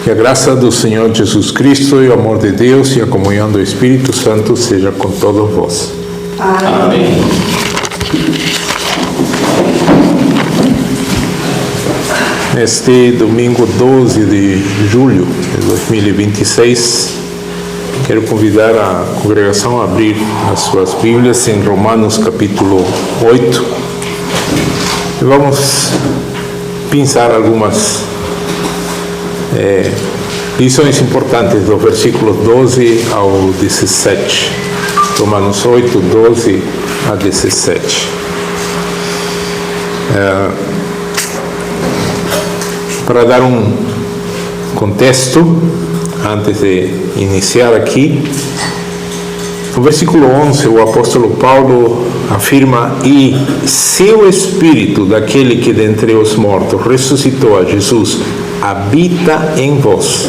Que a graça do Senhor Jesus Cristo e o amor de Deus e a comunhão do Espírito Santo seja com todos vós. Amém. Neste domingo 12 de julho de 2026, quero convidar a congregação a abrir as suas Bíblias em Romanos capítulo 8. E vamos pensar algumas lições importantes do versículo 12 ao 17. Romanos 8, 12 a 17. Para dar um contexto, antes de iniciar aqui, no versículo 11, o apóstolo Paulo afirma: e se o Espírito daquele que dentre os mortos ressuscitou a Jesus habita em vós,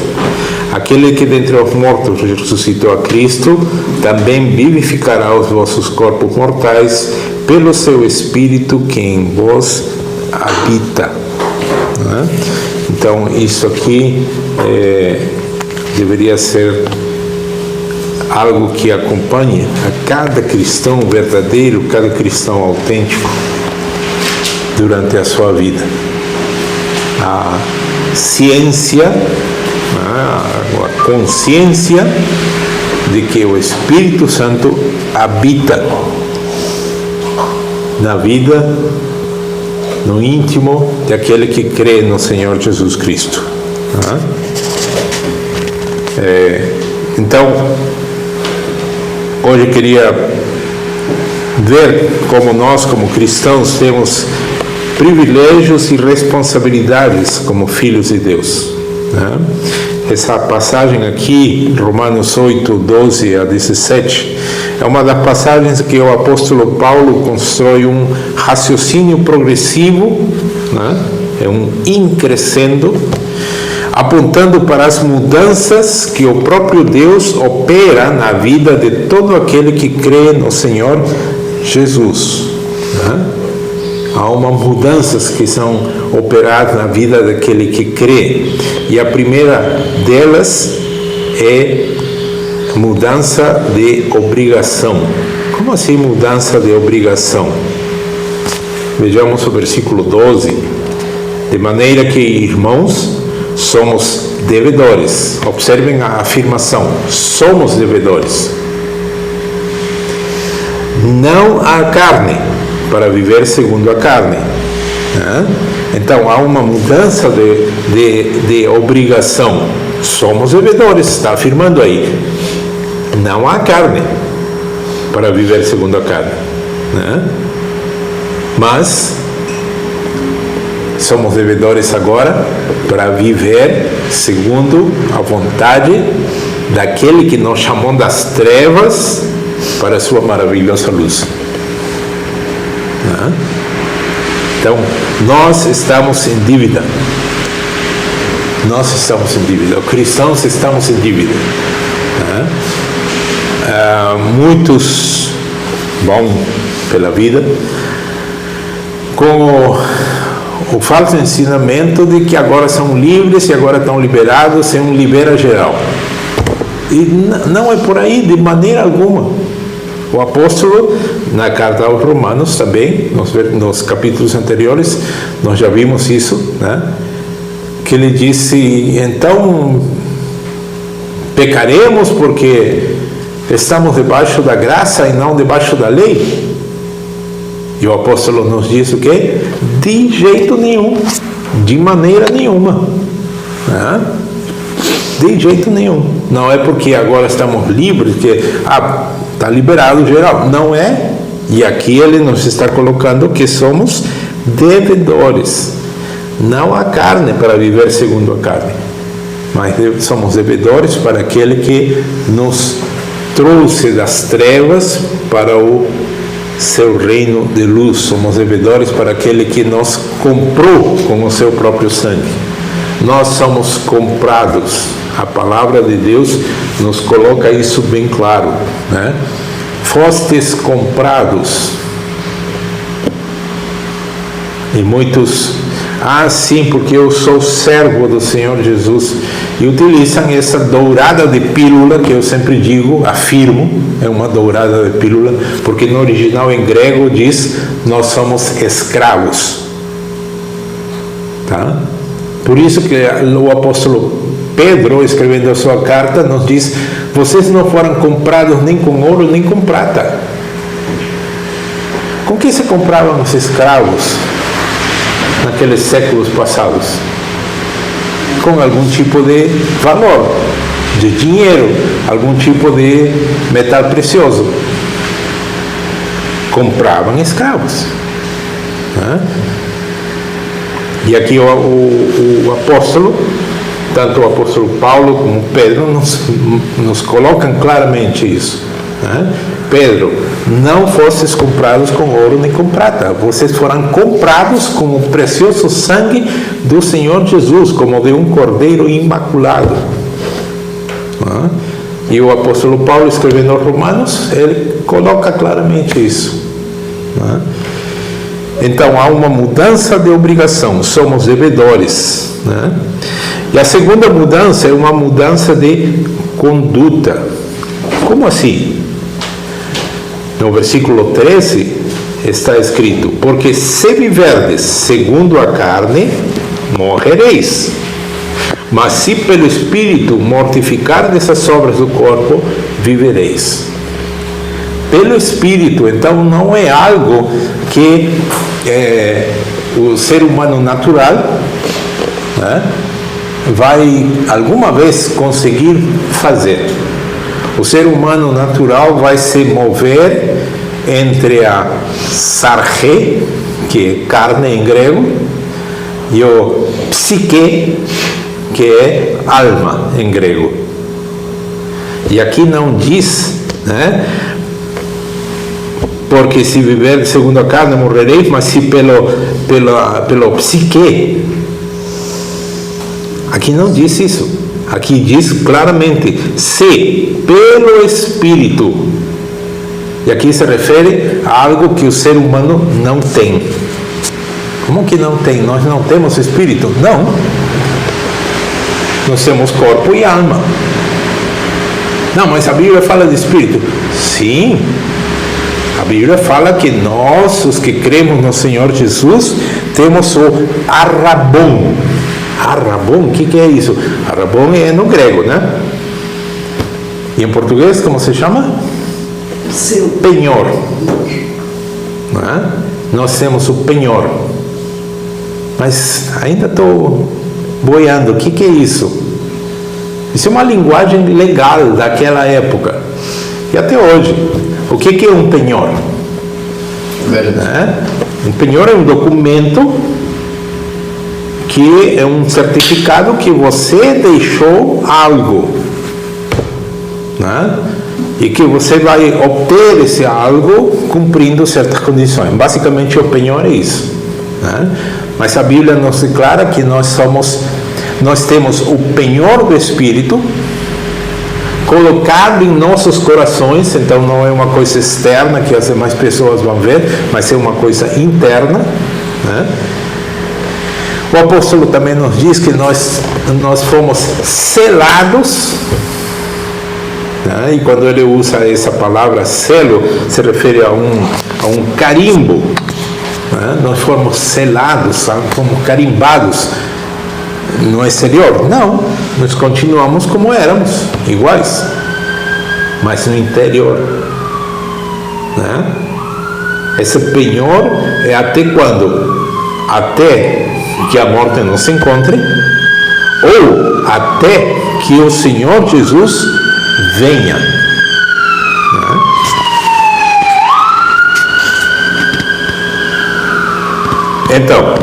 aquele que dentre os mortos ressuscitou a Cristo, também vivificará os vossos corpos mortais pelo seu Espírito que em vós habita. Então, isso aqui deveria ser algo que acompanhe a cada cristão verdadeiro, cada cristão autêntico durante a sua vida. A ciência, a consciência de que o Espírito Santo habita na vida, no íntimo daquele que crê no Senhor Jesus Cristo. Então, hoje eu queria ver como nós, como cristãos, temos privilégios e responsabilidades como filhos de Deus. Essa passagem aqui, Romanos 8, 12 a 17, é uma das passagens que o apóstolo Paulo constrói um raciocínio progressivo, é um increscendo, apontando para as mudanças que o próprio Deus opera na vida de todo aquele que crê no Senhor Jesus. Há umas mudanças que são operadas na vida daquele que crê. E a primeira delas é mudança de obrigação. Como assim mudança de obrigação? Vejamos o versículo 12. De maneira que, irmãos, somos devedores. Observem a afirmação. Somos devedores. Não à carne, para viver segundo a carne. Então, há uma mudança de obrigação. Somos devedores, está afirmando aí. Não há carne, para viver segundo a carne. Mas, somos devedores agora para viver segundo a vontade daquele que nos chamou das trevas para a sua maravilhosa luz. Então, nós estamos em dívida. Nós estamos em dívida. Os cristãos estamos em dívida. Muitos vão pela vida com o falso ensinamento de que agora são livres e agora estão liberados, é um libera geral. E não é por aí de maneira alguma. O apóstolo, na carta aos Romanos também, nos capítulos anteriores, nós já vimos isso, que ele disse: então, pecaremos porque estamos debaixo da graça e não debaixo da lei? E o apóstolo nos diz o quê? De jeito nenhum, de maneira nenhuma. De jeito nenhum. Não é porque agora estamos livres que está liberado geral. Não é. E aqui ele nos está colocando que somos devedores. Não a carne para viver segundo a carne, mas somos devedores para aquele que nos trouxe das trevas para o seu reino de luz. Somos devedores para aquele que nos comprou com o seu próprio sangue. Nós somos comprados. A palavra de Deus nos coloca isso bem claro, Fostes comprados. E muitos ah, sim, porque eu sou servo do Senhor Jesus, e utilizam essa dourada de pílula, que eu sempre digo, afirmo, é uma dourada de pílula, porque no original em grego diz, nós somos escravos. Tá? Por isso que o apóstolo Pedro, escrevendo a sua carta, nos diz, vocês não foram comprados nem com ouro, nem com prata. Com que se compravam os escravos naqueles séculos passados? Com algum tipo de valor, de dinheiro, algum tipo de metal precioso. Compravam escravos. Né? E aqui o apóstolo, tanto o apóstolo Paulo como Pedro, nos colocam claramente isso. Né? Pedro, não fostes comprados com ouro nem com prata, vocês foram comprados com o precioso sangue do Senhor Jesus, como de um cordeiro imaculado. E o apóstolo Paulo, escrevendo aos Romanos, ele coloca claramente isso. Então há uma mudança de obrigação, somos devedores. E a segunda mudança é uma mudança de conduta. Como assim? No versículo 13 está escrito, porque se viverdes segundo a carne, morrereis. Mas se pelo Espírito mortificardes as obras do corpo, vivereis. Pelo Espírito, então, não é algo que o ser humano natural, né, vai alguma vez conseguir fazer. O ser humano natural vai se mover entre a sarge, que é carne em grego, e o psique, que é alma em grego. E aqui não diz, né, porque se viver segundo a carne morrereis, mas se pelo psique. Aqui não diz isso. Aqui diz claramente, se pelo Espírito. E aqui se refere a algo que o ser humano não tem. Como que não tem? Nós não temos Espírito? Não. Nós temos corpo e alma. Não, mas a Bíblia fala de Espírito. Sim. A Bíblia fala que nós, os que cremos no Senhor Jesus, temos o arrabon. Arrabon, o que é isso? Arrabon é no grego, né? E em português, como se chama? Penhor. Né? Nós temos o penhor. Mas ainda estou boiando. O que é isso? Isso é uma linguagem legal daquela época. E até hoje. O que é um penhor? Né? Um penhor é um documento que é um certificado que você deixou algo, né? E que você vai obter esse algo cumprindo certas condições. Basicamente o penhor é isso, né? Mas a Bíblia nos declara que nós temos o penhor do Espírito colocado em nossos corações. Então não é uma coisa externa que as demais pessoas vão ver, mas é uma coisa interna, né? O apóstolo também nos diz que nós fomos selados, né? E quando ele usa essa palavra selo, se refere a um carimbo, né? Nós fomos selados, fomos carimbados no exterior. Não, nós continuamos como éramos, iguais, mas no interior, né? Esse penhor é até quando? Até que a morte nos encontre, ou até que o Senhor Jesus venha. Né? Então,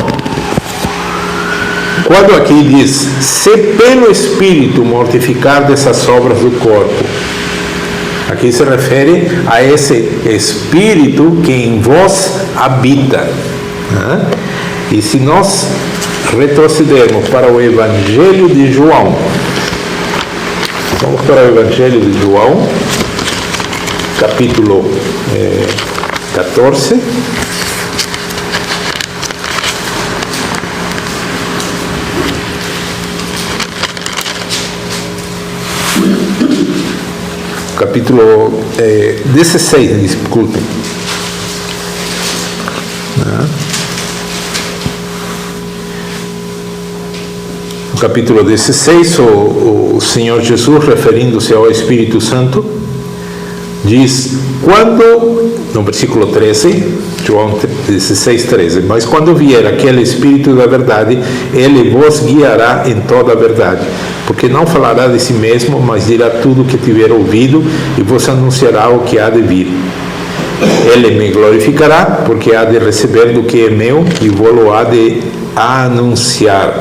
quando aqui diz, se pelo Espírito mortificar dessas obras do corpo, aqui se refere a esse Espírito que em vos habita. Né? E se nós retrocedermos para o Evangelho de João, vamos para o Evangelho de João, capítulo 14. capítulo 16, desculpe. No capítulo 16, o Senhor Jesus, referindo-se ao Espírito Santo, diz, no versículo 13, João 16, 13, mas quando vier aquele Espírito da verdade, ele vos guiará em toda a verdade, porque não falará de si mesmo, mas dirá tudo o que tiver ouvido e vos anunciará o que há de vir. Ele me glorificará, porque há de receber do que é meu e vou-lo há de anunciar.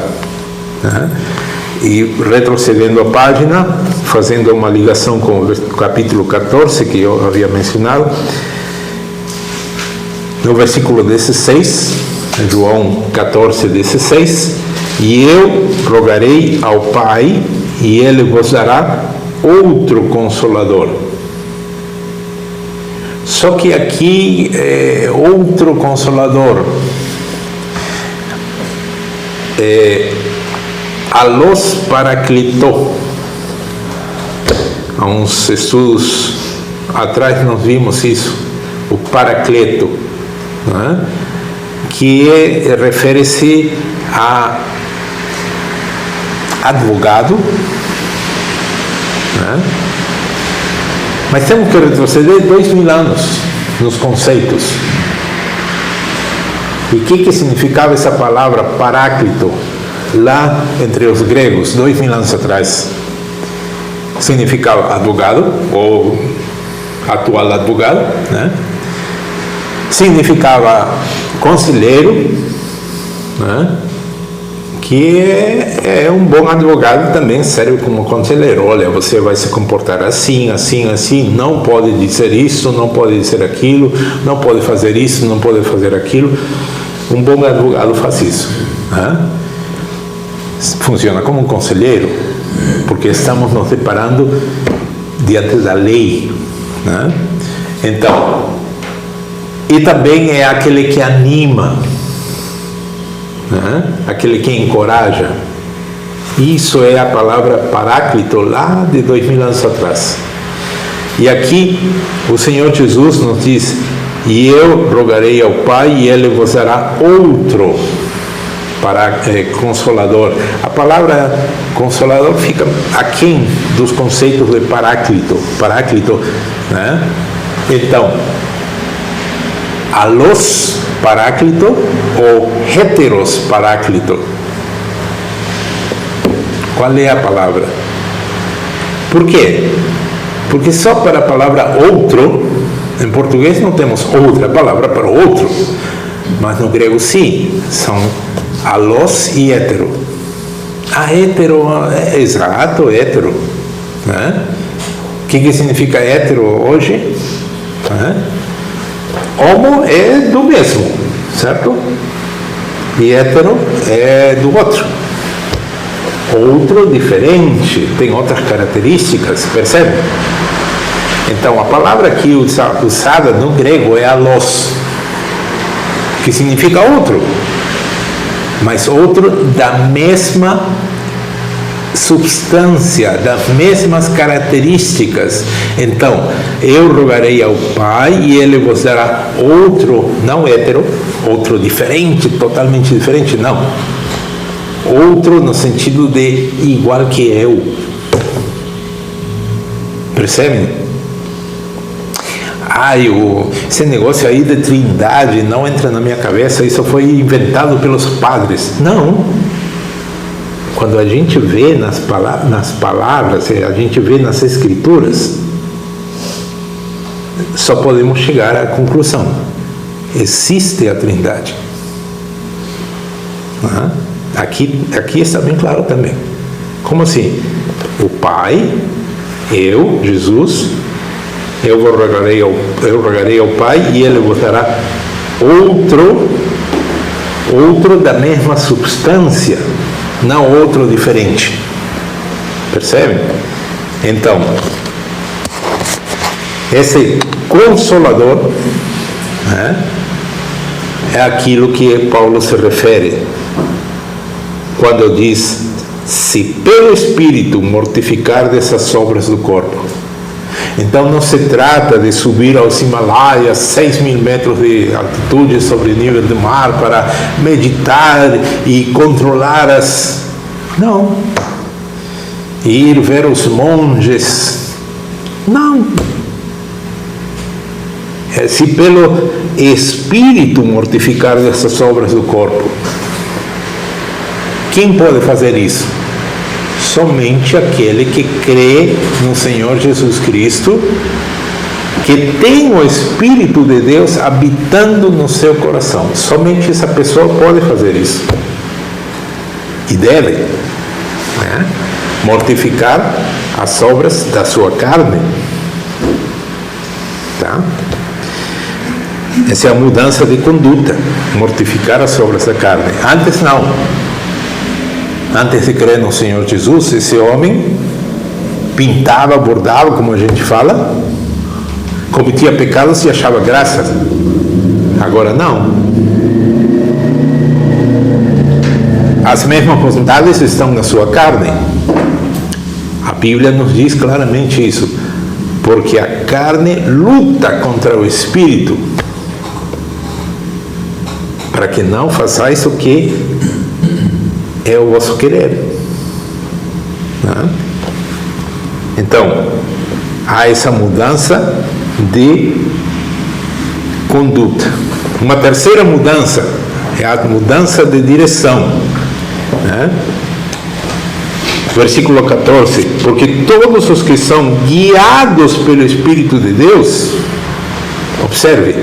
E retrocedendo a página, fazendo uma ligação com o capítulo 14 que eu havia mencionado, no versículo 16, João 14, 16, e eu rogarei ao Pai e ele vos dará outro Consolador. Só que aqui outro Consolador Allos Paracletos. Há uns estudos atrás nós vimos isso, o Paracleto, que refere-se a advogado, mas temos que retroceder 2000 anos nos conceitos. E o que significava essa palavra Paráclito lá entre os gregos 2000 anos atrás? Significava advogado, ou atual advogado, significava conselheiro, que é um bom advogado também serve como conselheiro. Olha, você vai se comportar assim, assim, assim, não pode dizer isso, não pode dizer aquilo, não pode fazer isso, não pode fazer aquilo. Um bom advogado faz isso. Funciona como um conselheiro, porque estamos nos deparando diante da lei. Então, e também é aquele que anima, aquele que encoraja. Isso é a palavra Paráclito lá de 2000 anos atrás. E aqui o Senhor Jesus nos diz, e eu rogarei ao Pai e ele vos dará outro Consolador. A palavra Consolador fica aquém dos conceitos de Paráclito. Então, allos Paráclito ou heteros Paráclito. Qual é a palavra? Por quê? Porque só para a palavra outro, em português não temos outra palavra para outro, mas no grego sim, são allos e hétero. Hétero, exato, hétero. O que significa hétero hoje? Homo é do mesmo, certo? E hétero é do outro. Outro diferente, tem outras características, percebe? Então, a palavra aqui usada no grego é allos, que significa outro, mas outro da mesma substância, das mesmas características. Então, eu rogarei ao Pai e ele vos dará outro, não hétero, outro diferente, totalmente diferente, não. Outro no sentido de igual que eu. Percebem? Esse negócio aí de trindade não entra na minha cabeça, isso foi inventado pelos padres. Não. Quando a gente vê nas palavras, a gente vê nas escrituras, só podemos chegar à conclusão. Existe a trindade. Aqui está bem claro também. Como assim? O Pai, eu, Jesus, eu rogarei ao Pai e ele vos dará outro da mesma substância, não outro diferente. Percebe? Então, esse Consolador é aquilo que Paulo se refere quando diz: se pelo Espírito mortificar dessas obras do corpo. Então não se trata de subir aos Himalaias, 6.000 metros de altitude sobre o nível do mar, para meditar e controlar as... Não. Ir ver os monges. Não. É se pelo Espírito mortificar essas obras do corpo. Quem pode fazer isso? Somente aquele que crê no Senhor Jesus Cristo, que tem o Espírito de Deus habitando no seu coração. Somente essa pessoa pode fazer isso. E deve, né? Mortificar as obras da sua carne. Tá? Essa é a mudança de conduta. Mortificar as obras da carne. Antes não. Antes de crer no Senhor Jesus, esse homem pintava, bordava, como a gente fala, cometia pecados e achava graça. Agora não. As mesmas vontades estão na sua carne. A Bíblia nos diz claramente isso. Porque a carne luta contra o Espírito, para que não façais o que é o vosso querer. Então, há essa mudança de conduta. Uma terceira mudança é a mudança de direção. Versículo 14: porque todos os que são guiados pelo Espírito de Deus, observe,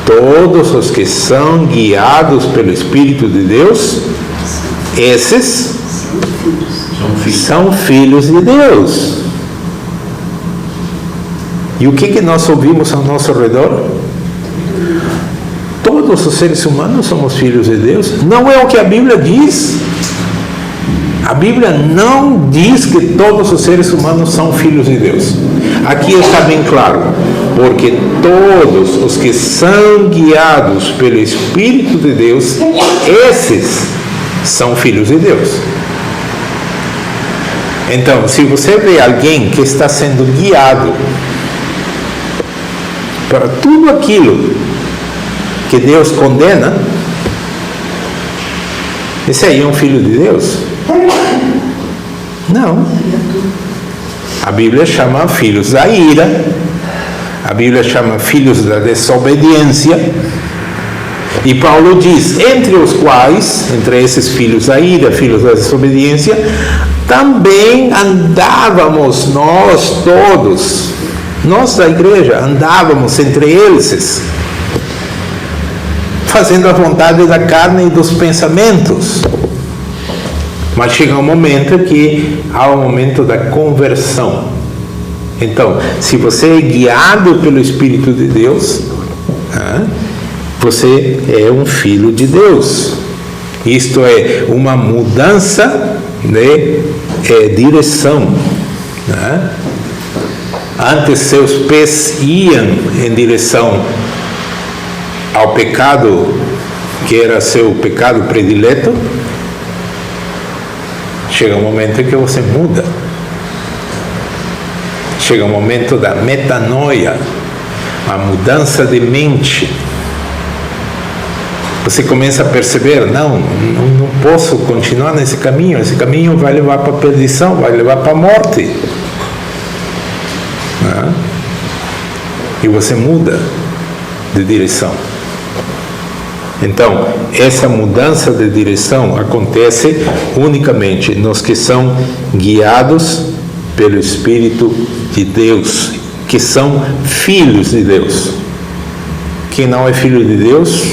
todos os que são guiados pelo Espírito de Deus, esses são filhos de Deus. E o que nós ouvimos ao nosso redor? Todos os seres humanos somos filhos de Deus. Não é o que a Bíblia diz. A Bíblia não diz que todos os seres humanos são filhos de Deus. Aqui está bem claro. Porque todos os que são guiados pelo Espírito de Deus, esses são filhos de Deus. Então, se você vê alguém que está sendo guiado para tudo aquilo que Deus condena, esse aí é um filho de Deus? Não. A Bíblia chama filhos da ira, a Bíblia chama filhos da desobediência, e Paulo diz, entre os quais, entre esses filhos da ira, filhos da desobediência, também andávamos nós todos, nós da igreja, andávamos entre eles, fazendo a vontade da carne e dos pensamentos. Mas chega um momento que há um momento da conversão. Então, se você é guiado pelo Espírito de Deus, você é um filho de Deus. Isto é uma mudança de direção. Antes seus pés iam em direção ao pecado, que era seu pecado predileto. Chega um momento em que você muda. Chega um momento da metanoia, a mudança de mente. Você começa a perceber, não posso continuar nesse caminho. Esse caminho vai levar para a perdição, vai levar para a morte. E você muda de direção. Então, essa mudança de direção acontece unicamente nos que são guiados pelo Espírito de Deus, que são filhos de Deus. Quem não é filho de Deus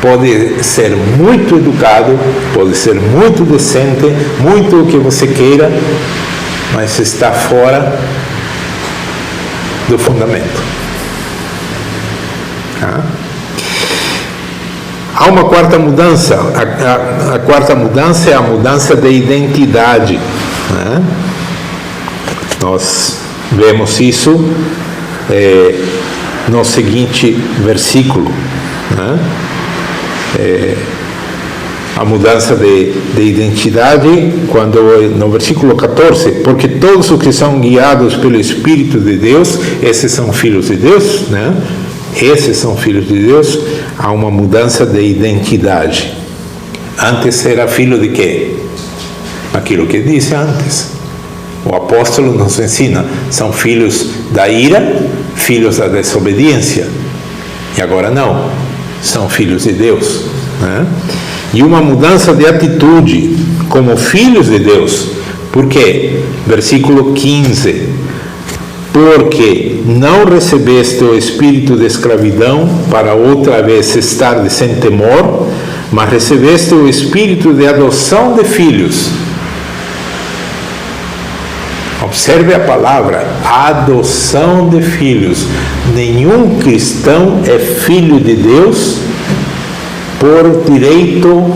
pode ser muito educado, pode ser muito decente, muito o que você queira, mas está fora do fundamento. Há uma quarta mudança. A quarta mudança é a mudança de identidade. Nós vemos isso no seguinte versículo. a mudança de identidade, quando no versículo 14, porque todos os que são guiados pelo Espírito de Deus, esses são filhos de Deus, né? Esses são filhos de Deus. Há uma mudança de identidade. Antes era filho de quê? Aquilo que disse antes. O apóstolo nos ensina, são filhos da ira, filhos da desobediência. E agora não, são filhos de Deus, né? E uma mudança de atitude como filhos de Deus. Por quê? Versículo 15. Porque não recebeste o espírito de escravidão para outra vez estar sem temor, mas recebeste o espírito de adoção de filhos. Observe a palavra, adoção de filhos. Nenhum cristão é filho de Deus por direito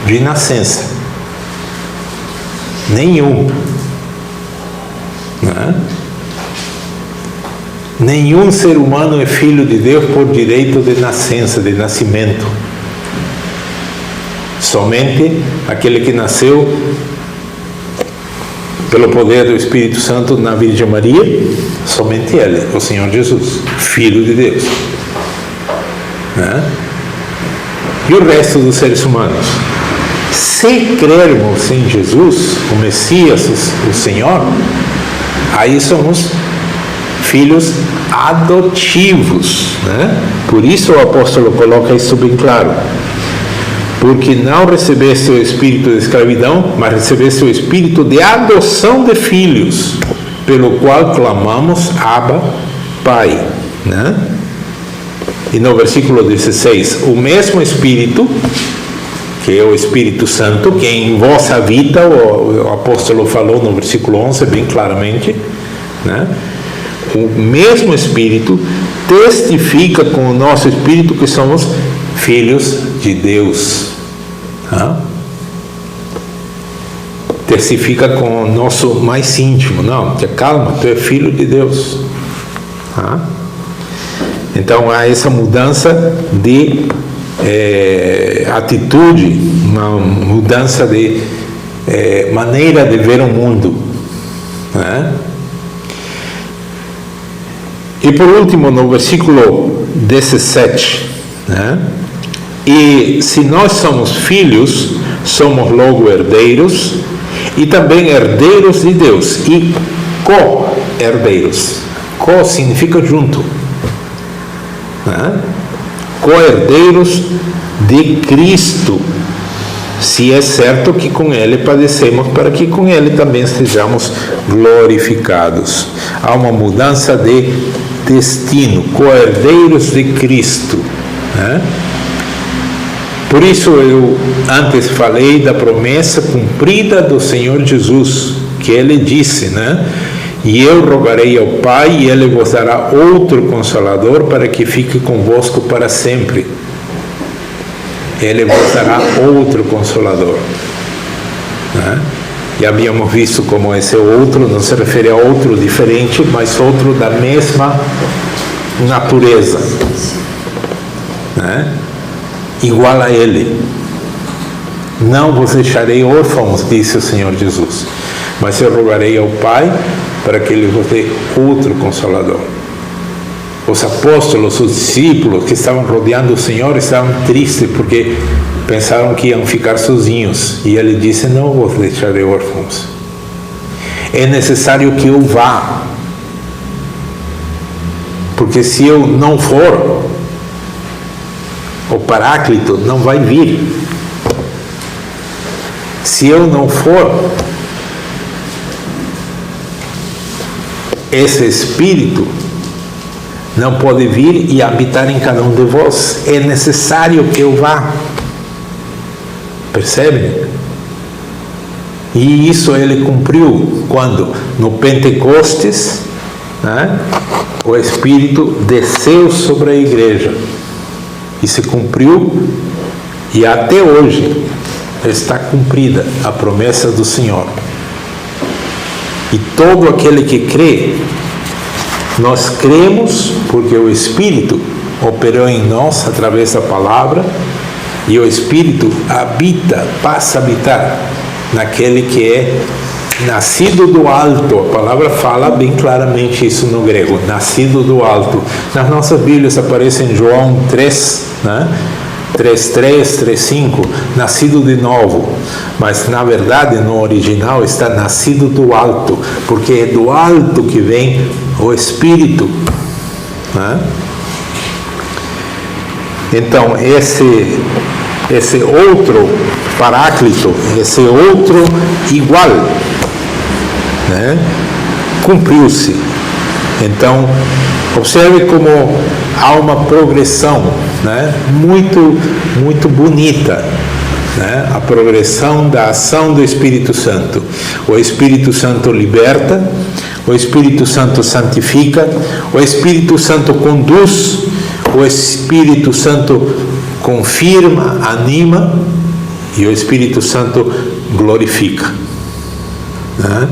de nascença. Nenhum. Né? Nenhum ser humano é filho de Deus por direito de nascença, de nascimento. Somente aquele que nasceu pelo poder do Espírito Santo na Virgem Maria, somente ele, o Senhor Jesus, Filho de Deus. Né? E o resto dos seres humanos? Se crermos em Jesus, o Messias, o Senhor, aí somos filhos adotivos. Né? Por isso o apóstolo coloca isso bem claro. Porque não recebeste o espírito de escravidão, mas recebeste o espírito de adoção de filhos, pelo qual clamamos, Abba, Pai. Né? E no versículo 16, o mesmo Espírito, que é o Espírito Santo, que em vós habita, o apóstolo falou no versículo 11 bem claramente, né? O mesmo Espírito testifica com o nosso Espírito que somos filhos de Deus. Testifica com o nosso mais íntimo. Não, calma, tu é filho de Deus. Então há essa mudança de atitude, uma mudança de maneira de ver o mundo. E por último, no versículo 17, e se nós somos filhos, somos logo herdeiros, e também herdeiros de Deus, e co-herdeiros. Co significa junto. Co-herdeiros de Cristo, se é certo que com Ele padecemos, para que com Ele também sejamos glorificados. Há uma mudança de destino, co-herdeiros de Cristo. Por isso eu antes falei da promessa cumprida do Senhor Jesus, que Ele disse, e eu rogarei ao Pai, e Ele vos dará outro Consolador, para que fique convosco para sempre. Ele vos dará outro Consolador. Já havíamos visto como esse outro não se refere a outro diferente, mas outro da mesma natureza. Igual a Ele. Não vos deixarei órfãos, disse o Senhor Jesus, mas eu rogarei ao Pai para que Ele vos dê outro Consolador. Os apóstolos, os discípulos que estavam rodeando o Senhor estavam tristes porque pensaram que iam ficar sozinhos. E Ele disse, não vos deixarei órfãos. É necessário que eu vá. Porque se eu não for, o Paráclito não vai vir. Se eu não for, esse Espírito não pode vir e habitar em cada um de vós. É necessário que eu vá. Percebe? E isso Ele cumpriu quando? No Pentecostes, o Espírito desceu sobre a igreja. E se cumpriu, e até hoje está cumprida a promessa do Senhor. E todo aquele que crê, nós cremos porque o Espírito operou em nós através da palavra, E o Espírito habita, passa a habitar naquele que é nascido do alto. A palavra fala bem claramente isso no grego, nascido do alto. Nas nossas Bíblias aparece em João 3, né? 3:3, 3:5, nascido de novo. Mas na verdade no original está nascido do alto, porque é do alto que vem o Espírito, né? Então esse outro paráclito, esse outro igual, né, cumpriu-se. Então observe como há uma progressão, né, muito bonita, né, a progressão da ação do Espírito Santo. O Espírito Santo liberta, o Espírito Santo santifica, o Espírito Santo conduz, o Espírito Santo confirma, anima, e o Espírito Santo glorifica, né?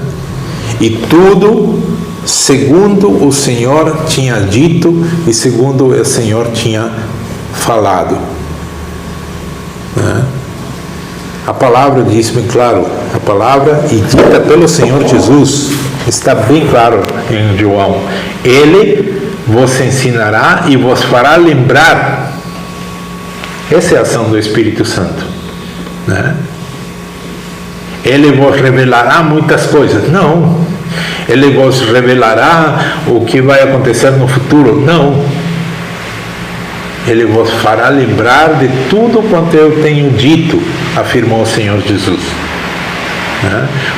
E tudo segundo o Senhor tinha dito e segundo o Senhor tinha falado, né? A palavra diz bem claro, a palavra e dita pelo Senhor Jesus está bem claro em João: Ele vos ensinará e vos fará lembrar. Essa é a ação do Espírito Santo, né? Ele vos revelará muitas coisas. Não. Ele vos revelará o que vai acontecer no futuro. Não. Ele vos fará lembrar de tudo quanto eu tenho dito, afirmou o Senhor Jesus.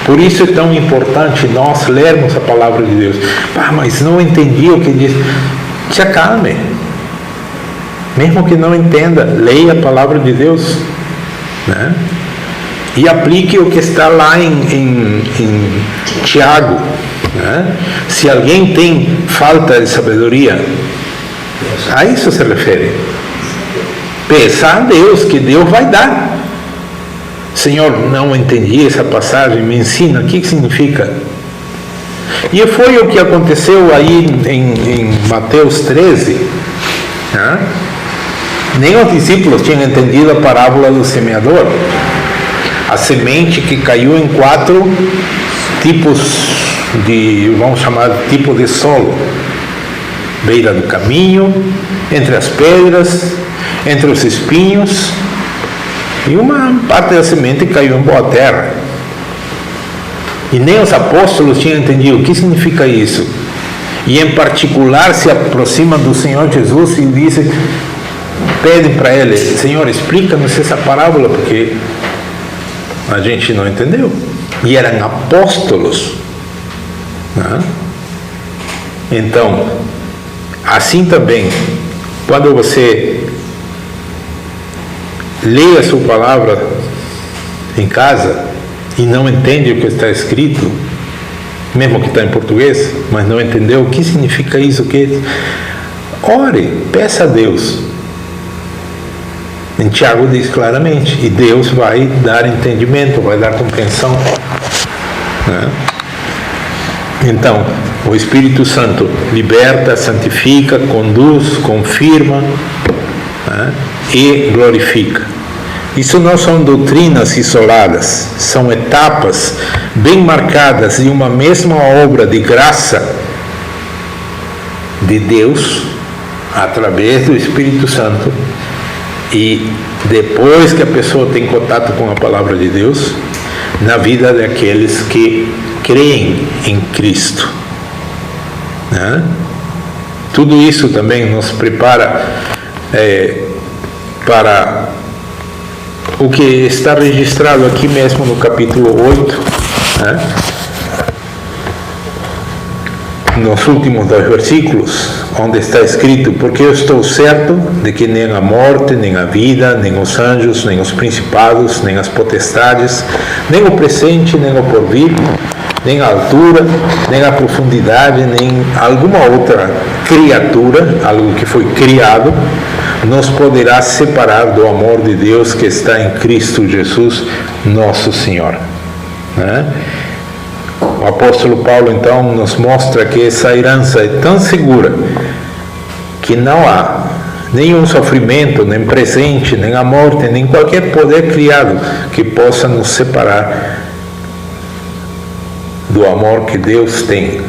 Por isso é tão importante nós lermos a palavra de Deus. Mas não entendi o que diz. Se acalme. Mesmo que não entenda, leia a palavra de Deus, né? E aplique o que está lá em Tiago, né? Se alguém tem falta de sabedoria, a isso se refere. Peça a Deus, que Deus vai dar. Senhor, não entendi essa passagem, me ensina, o que significa? E foi o que aconteceu aí em Mateus 13, né? Nem os discípulos tinham entendido a parábola do semeador. A semente que caiu em 4 tipos de, vamos chamar de tipo de solo: beira do caminho, entre as pedras, entre os espinhos, e uma parte da semente caiu em boa terra. E nem os apóstolos tinham entendido o que significa isso. E em particular se aproximam do Senhor Jesus e dizem, pedem para ele: Senhor, explica-nos essa parábola, porque a gente não entendeu. E eram apóstolos, né? Então, assim também, quando você lê a sua palavra em casa e não entende o que está escrito, mesmo que está em português, mas não entendeu o que significa isso, ore, peça a Deus. Em Tiago diz claramente, e Deus vai dar entendimento, vai dar compreensão, né? Então, o Espírito Santo liberta, santifica, conduz, confirma, né? E glorifica. Isso não são doutrinas isoladas, são etapas bem marcadas de uma mesma obra de graça de Deus, através do Espírito Santo. E depois que a pessoa tem contato com a palavra de Deus, na vida daqueles que creem em Cristo, né? Tudo isso também nos prepara para o que está registrado aqui mesmo no capítulo 8, né? Nos últimos 2 versículos, onde está escrito: porque eu estou certo de que nem a morte, nem a vida, nem os anjos, nem os principados, nem as potestades, nem o presente, nem o porvir, nem a altura, nem a profundidade, nem alguma outra criatura, algo que foi criado, nos poderá separar do amor de Deus que está em Cristo Jesus, nosso Senhor, né? O apóstolo Paulo então nos mostra que essa herança é tão segura que não há nenhum sofrimento, nem presente, nem a morte, nem qualquer poder criado que possa nos separar do amor que Deus tem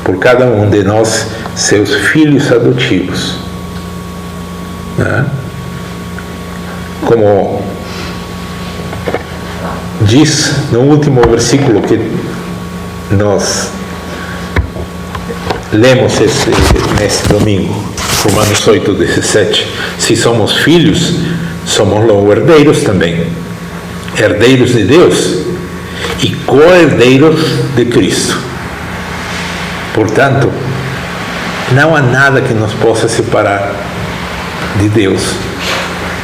por cada um de nós, seus filhos adotivos. Né? Como diz no último versículo que nós lemos nesse domingo, Romanos 8:17, se somos filhos, somos logo herdeiros também, herdeiros de Deus e co-herdeiros de Cristo. Portanto, não há nada que nos possa separar de Deus.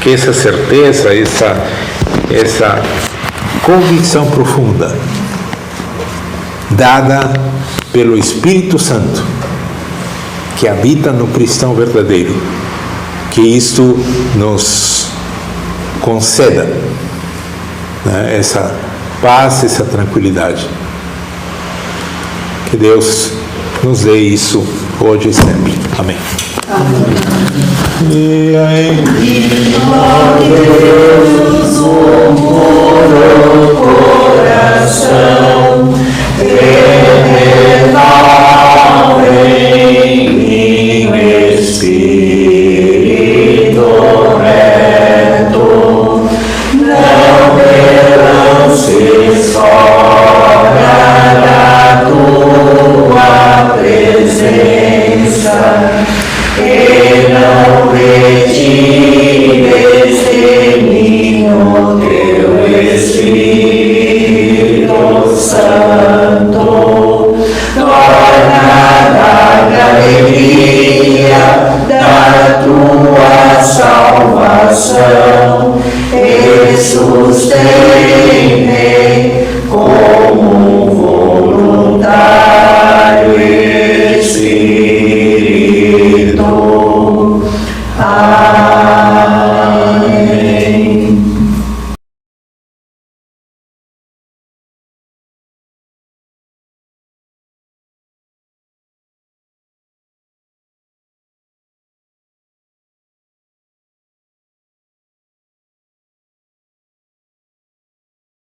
Que essa certeza, essa convicção profunda, dada pelo Espírito Santo, que habita no cristão verdadeiro, que isto nos conceda, né, essa paz, essa tranquilidade. Que Deus nos dê isso hoje e sempre. Amém. E aí, Deus, o puro coração, renova em mim espírito reto, não me lances fora da tua presença, e não retires de mim o teu Espírito Santo. Torna a alegria da tua salvação e sustém-me com